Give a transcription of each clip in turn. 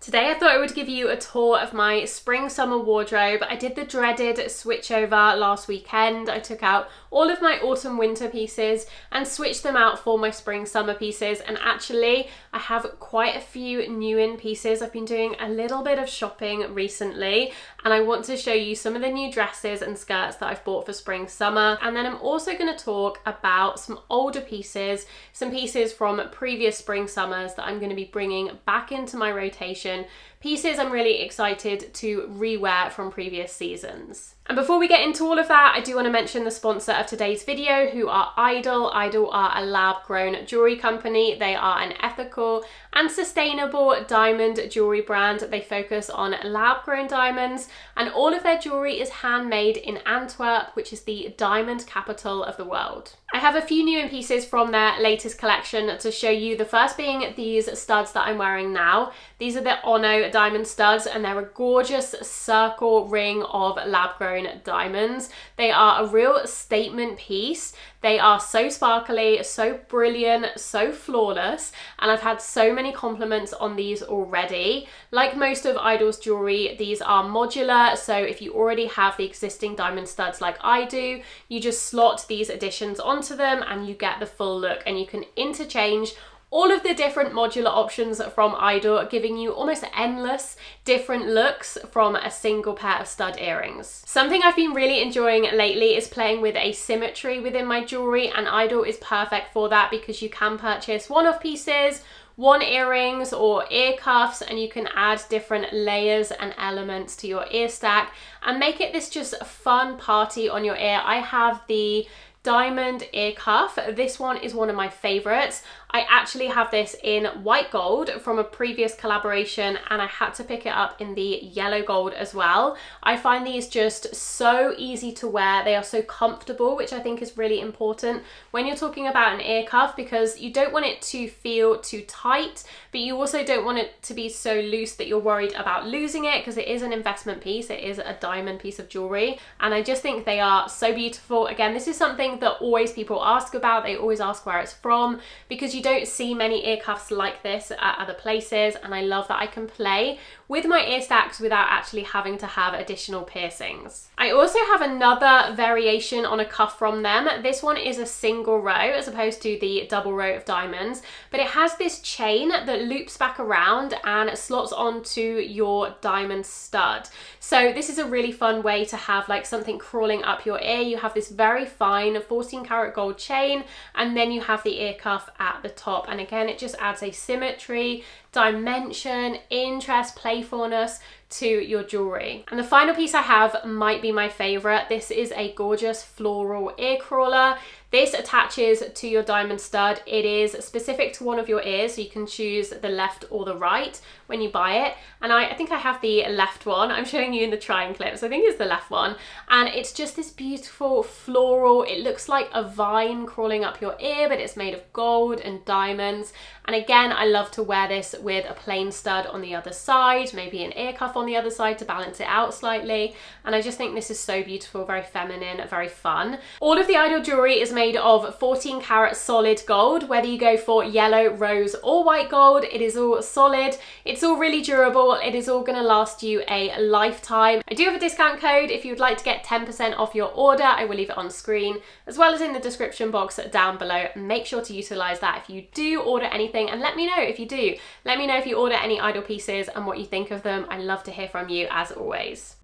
Today I thought I would give you a tour of my spring-summer wardrobe. I did the dreaded switchover last weekend. I took out all of my autumn-winter pieces and switched them out for my spring-summer pieces, and actually I have quite a few new in pieces. I've been doing a little bit of shopping recently and I want to show you some of the new dresses and skirts that I've bought for spring-summer, and then I'm also going to talk about some older pieces, some pieces from previous spring-summers that I'm going to be bringing back into my rotation, pieces I'm really excited to rewear from previous seasons. And before we get into all of that, I do want to mention the sponsor of today's video, who are Idyl. Idyl are a lab-grown jewellery company. They are an ethical and sustainable diamond jewellery brand. They focus on lab-grown diamonds, and all of their jewellery is handmade in Antwerp, which is the diamond capital of the world. I have a few new in pieces from their latest collection to show you, the first being these studs that I'm wearing now. These are the Ono diamond studs, and they're a gorgeous circle ring of lab-grown diamonds. They are a real statement piece. They are so sparkly, so brilliant, so flawless, and I've had so many compliments on these already. Like most of Idyl's jewellery, these are modular, so if you already have the existing diamond studs like I do, you just slot these additions onto them and you get the full look, and you can interchange all of the different modular options from Idyl, giving you almost endless different looks from a single pair of stud earrings. Something I've been really enjoying lately is playing with asymmetry within my jewellery, and Idyl is perfect for that because you can purchase one-off pieces, one earrings or ear cuffs, and you can add different layers and elements to your ear stack and make it this just fun party on your ear. I have the diamond ear cuff. This one is one of my favorites. I actually have this in white gold from a previous collaboration, and I had to pick it up in the yellow gold as well. I find these just so easy to wear. They are so comfortable, which I think is really important when you're talking about an ear cuff, because you don't want it to feel too tight, but you also don't want it to be so loose that you're worried about losing it, because it is an investment piece. It is a diamond piece of jewelry, and I just think they are so beautiful. Again, this is something that always people ask about. They always ask where it's from, because you don't see many ear cuffs like this at other places, and I love that I can play with my ear stacks without actually having to have additional piercings. I also have another variation on a cuff from them. This one is a single row as opposed to the double row of diamonds, but it has this chain that loops back around and slots onto your diamond stud. So this is a really fun way to have like something crawling up your ear. You have this very fine 14 karat gold chain, and then you have the ear cuff at the top, and again it just adds a symmetry, dimension, interest, playfulness to your jewellery. And the final piece I have might be my favourite. This is a gorgeous floral ear crawler. This attaches to your diamond stud. It is specific to one of your ears, so you can choose the left or the right when you buy it. And I think I have the left one. I'm showing you in the trying clips. I think it's the left one. And it's just this beautiful floral, it looks like a vine crawling up your ear, but it's made of gold and diamonds. And again, I love to wear this with a plain stud on the other side, maybe an ear cuff on the other side to balance it out slightly. And I just think this is so beautiful, very feminine, very fun. All of the Idyl jewellery is made of 14 karat solid gold. Whether you go for yellow, rose or white gold, it is all solid. It's all really durable. It is all going to last you a lifetime. I do have a discount code if you would like to get 10% off your order. I will leave it on screen as well as in the description box down below. Make sure to utilise that if you do order anything, and let me know if you do. Let me know if you order any Idyl pieces and what you think of them. I love to hear from you as always.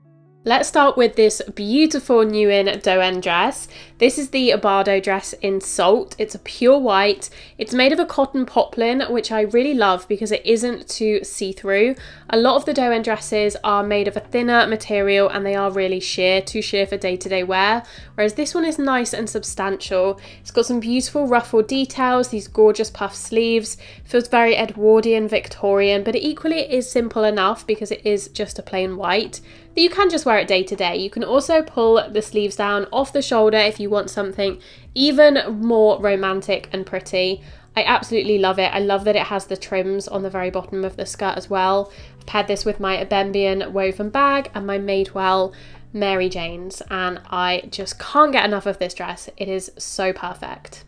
Let's start with this beautiful new in Dôen dress. This is the Bardo dress in Salt. It's a pure white. It's made of a cotton poplin, which I really love because it isn't too see-through. A lot of the Dôen dresses are made of a thinner material and they are really sheer, too sheer for day-to-day wear, whereas this one is nice and substantial. It's got some beautiful ruffled details, these gorgeous puff sleeves. Feels very Edwardian, Victorian, but equally it is simple enough because it is just a plain white that you can just wear it day to day. You can also pull the sleeves down off the shoulder if you want something even more romantic and pretty. I absolutely love it. I love that it has the trims on the very bottom of the skirt as well. I've paired this with my Beracamy woven bag and my Madewell Mary Janes, and I just can't get enough of this dress. It is so perfect.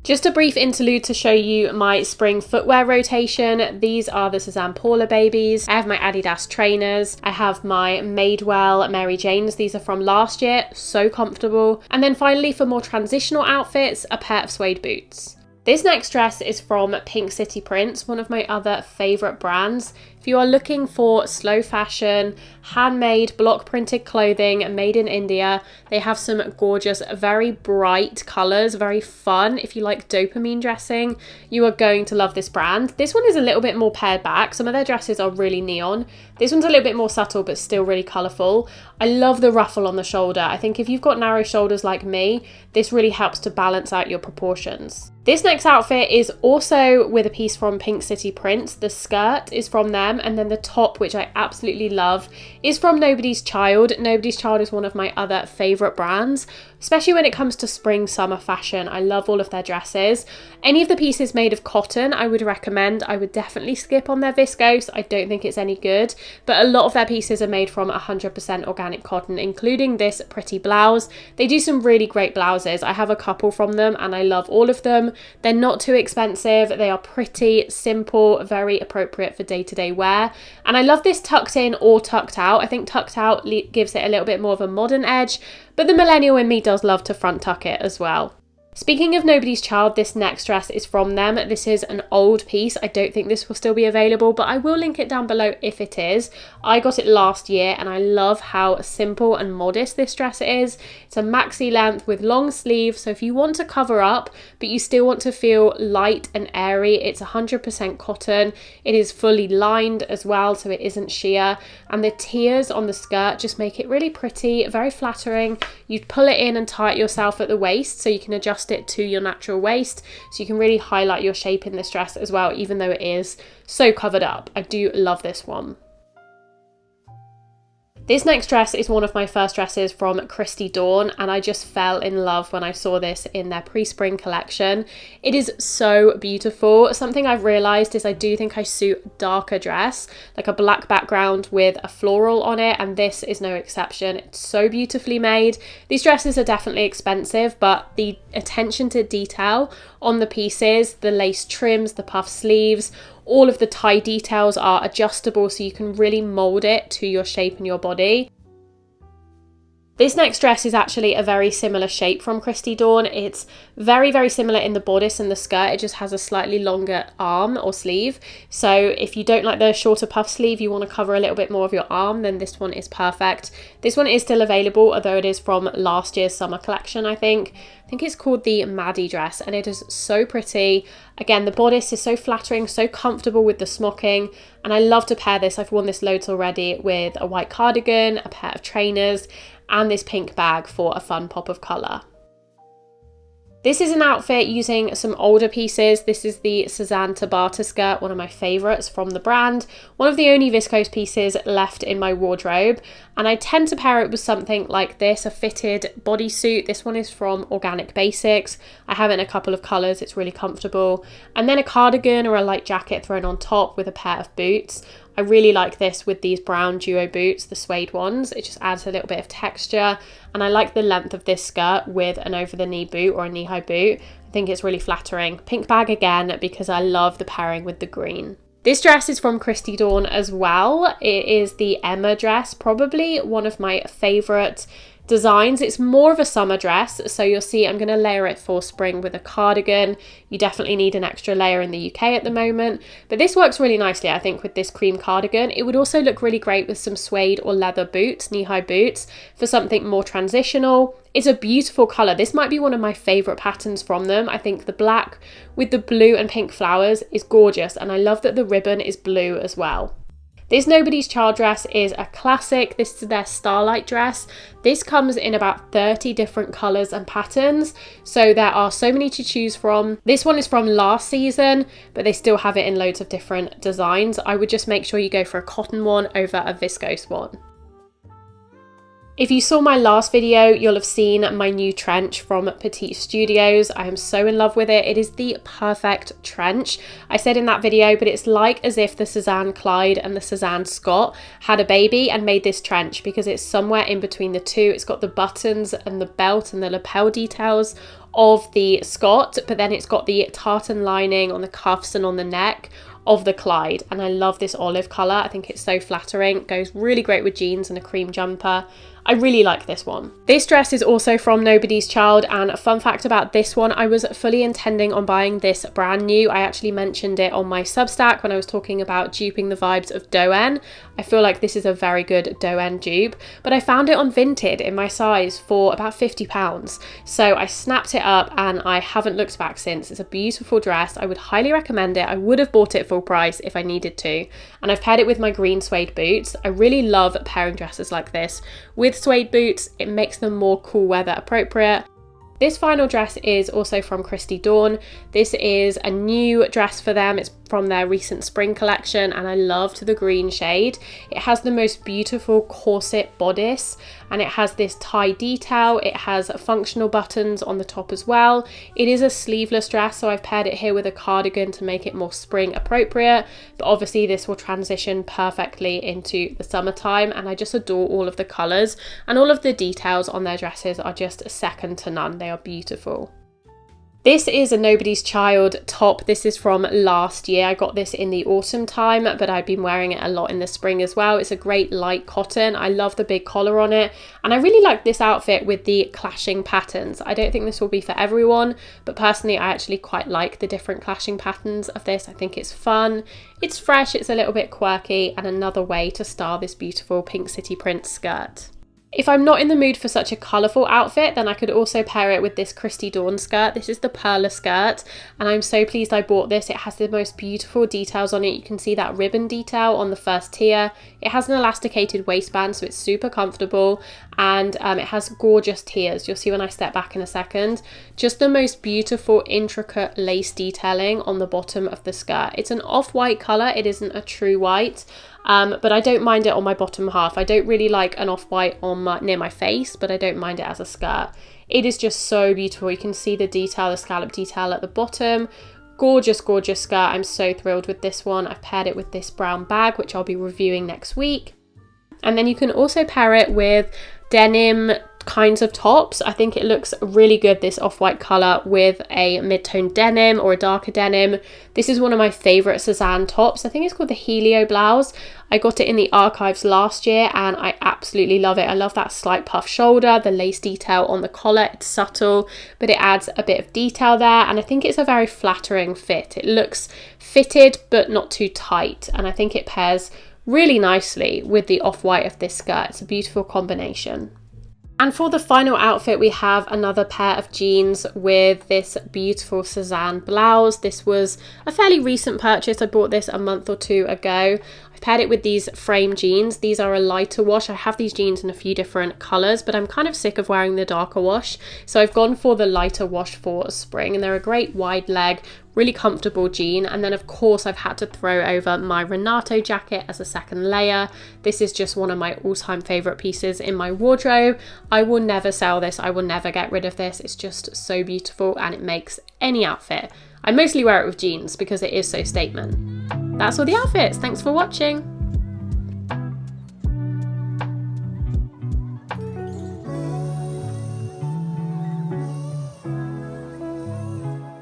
Just a brief interlude to show you my spring footwear rotation. These are the Sézane Paula babies. I have my Adidas trainers. I have my Madewell Mary Janes. These are from last year, so comfortable. And then finally, for more transitional outfits, a pair of suede boots. This next dress is from Pink City Prints, one of my other favourite brands. If you are looking for slow fashion, handmade, block printed clothing made in India, they have some gorgeous, very bright colours, very fun. If you like dopamine dressing, you are going to love this brand. This one is a little bit more pared back. Some of their dresses are really neon. This one's a little bit more subtle, but still really colourful. I love the ruffle on the shoulder. I think if you've got narrow shoulders like me, this really helps to balance out your proportions. This next outfit is also with a piece from Pink City Prints. The skirt is from them, and then the top, which I absolutely love, is from Nobody's Child. Nobody's Child is one of my other favourite brands, especially when it comes to spring summer fashion. I love all of their dresses. Any of the pieces made of cotton I would recommend. I would definitely skip on their viscose. I don't think it's any good, but a lot of their pieces are made from 100% organic cotton, including this pretty blouse. They do some really great blouses. I have a couple from them and I love all of them. They're not too expensive. They are pretty simple, very appropriate for day-to-day wear. And I love this tucked in or tucked out. I think tucked out gives it a little bit more of a modern edge, but the millennial in me does love to front tuck it as well. Speaking of Nobody's Child, this next dress is from them. This is an old piece. I don't think this will still be available, but I will link it down below if it is. I got it last year and I love how simple and modest this dress is. It's a maxi length with long sleeves, so if you want to cover up, but you still want to feel light and airy, it's 100% cotton. It is fully lined as well, so it isn't sheer. And the tiers on the skirt just make it really pretty, very flattering. You'd pull it in and tie it yourself at the waist so you can adjust it to your natural waist, so you can really highlight your shape in this dress as well, even though it is so covered up. I do love this one. This next dress is one of my first dresses from Christy Dôen, and I just fell in love when I saw this in their pre-spring collection. It is so beautiful. Something I've realised is I do think I suit darker dress, like a black background with a floral on it, and this is no exception. It's so beautifully made. These dresses are definitely expensive, but the attention to detail on the pieces, the lace trims, the puff sleeves, all of the tie details are adjustable, so you can really mould it to your shape and your body. This next dress is actually a very similar shape from Christy Dôen. It's very, very similar in the bodice and the skirt. It just has a slightly longer arm or sleeve. So if you don't like the shorter puff sleeve, you want to cover a little bit more of your arm, then this one is perfect. This one is still available, although it is from last year's summer collection, I think. I think it's called the Maddie dress, and it is so pretty. Again, the bodice is so flattering, so comfortable with the smocking, and I love to pair this. I've worn this loads already with a white cardigan, a pair of trainers, and this pink bag for a fun pop of colour. This is an outfit using some older pieces. This is the Sézane Tabata skirt, one of my favourites from the brand. One of the only viscose pieces left in my wardrobe. And I tend to pair it with something like this, a fitted bodysuit. This one is from Organic Basics. I have it in a couple of colours, it's really comfortable. And then a cardigan or a light jacket thrown on top with a pair of boots. I really like this with these brown duo boots, the suede ones. It just adds a little bit of texture. And I like the length of this skirt with an over-the-knee boot or a knee-high boot. I think it's really flattering. Pink bag again, because I love the pairing with the green. This dress is from Christy Dôen as well. It is the Emma dress, probably one of my favourite designs. It's more of a summer dress, so you'll see I'm going to layer it for spring with a cardigan. You definitely need an extra layer in the UK at the moment, but this works really nicely, I think, with this cream cardigan. It would also look really great with some suede or leather boots, knee-high boots, for something more transitional. It's a beautiful colour. This might be one of my favourite patterns from them. I think the black with the blue and pink flowers is gorgeous, and I love that the ribbon is blue as well. This Nobody's Child dress is a classic. This is their Starlight dress. This comes in about 30 different colours and patterns, so there are so many to choose from. This one is from last season, but they still have it in loads of different designs. I would just make sure you go for a cotton one over a viscose one. If you saw my last video, you'll have seen my new trench from Petite Studios. I am so in love with it. It is the perfect trench. I said in that video, but it's like as if the Sézane Clyde and the Sézane Scott had a baby and made this trench, because it's somewhere in between the two. It's got the buttons and the belt and the lapel details of the Scott, but then it's got the tartan lining on the cuffs and on the neck of the Clyde, and I love this olive colour. I think it's so flattering. It goes really great with jeans and a cream jumper. I really like this one. This dress is also from Nobody's Child, and a fun fact about this one, I was fully intending on buying this brand new. I actually mentioned it on my Substack when I was talking about duping the vibes of Dôen. I feel like this is a very good Dôen dupe, but I found it on Vinted in my size for about £50. So I snapped it up and I haven't looked back since. It's a beautiful dress. I would highly recommend it. I would have bought it full price if I needed to. And I've paired it with my green suede boots. I really love pairing dresses like this with suede boots. It makes them more cool weather appropriate. This final dress is also from Christy Dôen. This is a new dress for them. It's from their recent spring collection, and I loved the green shade. It has the most beautiful corset bodice, and it has this tie detail. It has functional buttons on the top as well. It is a sleeveless dress, so I've paired it here with a cardigan to make it more spring appropriate, but obviously this will transition perfectly into the summertime, and I just adore all of the colours, and all of the details on their dresses are just second to none. They are beautiful. This is a Nobody's Child top. This is from last year. I got this in the autumn time, but I've been wearing it a lot in the spring as well. It's a great light cotton. I love the big collar on it, and I really like this outfit with the clashing patterns. I don't think this will be for everyone, but personally I actually quite like the different clashing patterns of this. I think it's fun, it's fresh, it's a little bit quirky, and another way to style this beautiful pink city print skirt. If I'm not in the mood for such a colourful outfit, then I could also pair it with this Christy Dôen skirt. This is the Perla skirt, and I'm so pleased I bought this. It has the most beautiful details on it. You can see that ribbon detail on the first tier. It has an elasticated waistband, so it's super comfortable, and it has gorgeous tiers. You'll see when I step back in a second. Just the most beautiful, intricate lace detailing on the bottom of the skirt. It's an off-white colour. It isn't a true white. But I don't mind it on my bottom half. I don't really like an off-white on near my face, but I don't mind it as a skirt. It is just so beautiful. You can see the detail, the scallop detail at the bottom. Gorgeous, gorgeous skirt. I'm so thrilled with this one. I've paired it with this brown bag, which I'll be reviewing next week. And then you can also pair it with denim kinds of tops. I think it looks really good, this off-white colour with a mid-tone denim or a darker denim. This is one of my favourite Sézane tops. I think it's called the Helio blouse. I got it in the archives last year and I absolutely love it. I love that slight puff shoulder, the lace detail on the collar. It's subtle, but it adds a bit of detail there, and I think it's a very flattering fit. It looks fitted but not too tight, and I think it pairs really nicely with the off-white of this skirt. It's a beautiful combination. And for the final outfit, we have another pair of jeans with this beautiful Sézane blouse. This was a fairly recent purchase. I bought this a month or two ago. I've paired it with these frame jeans. These are a lighter wash. I have these jeans in a few different colours, but I'm kind of sick of wearing the darker wash. So I've gone for the lighter wash for spring, and they're a great wide leg, really comfortable jean. And then of course I've had to throw over my Renato jacket as a second layer. This is just one of my all-time favourite pieces in my wardrobe. I will never sell this. I will never get rid of this. It's just so beautiful and it makes any outfit. I mostly wear it with jeans because it is so statement. That's all the outfits. Thanks for watching.